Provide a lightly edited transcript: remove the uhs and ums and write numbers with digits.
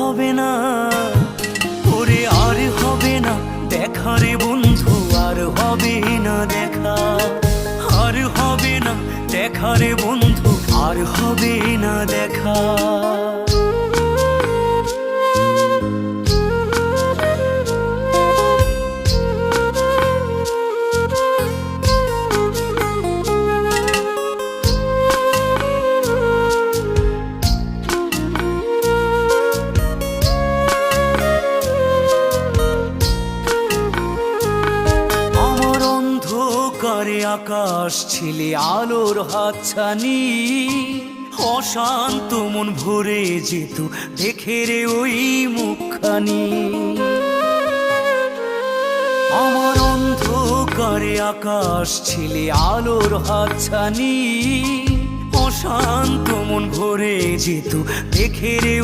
হবে না, ওরে আর হবে না দেখা রে বন্ধু, আর হবে না দেখা, আর হবে না দেখা রে বন্ধু, আর হবে না দেখা। করে আকাশ ছিলে আলোর হাতছানি, অশান্ত মন ভরে যেত দেখে রে ওই মুখখানি। আমার অন্ধকারে আকাশ ছিলে আলোর হাতছানি, অশান্ত মন ভরে যেত দেখে রে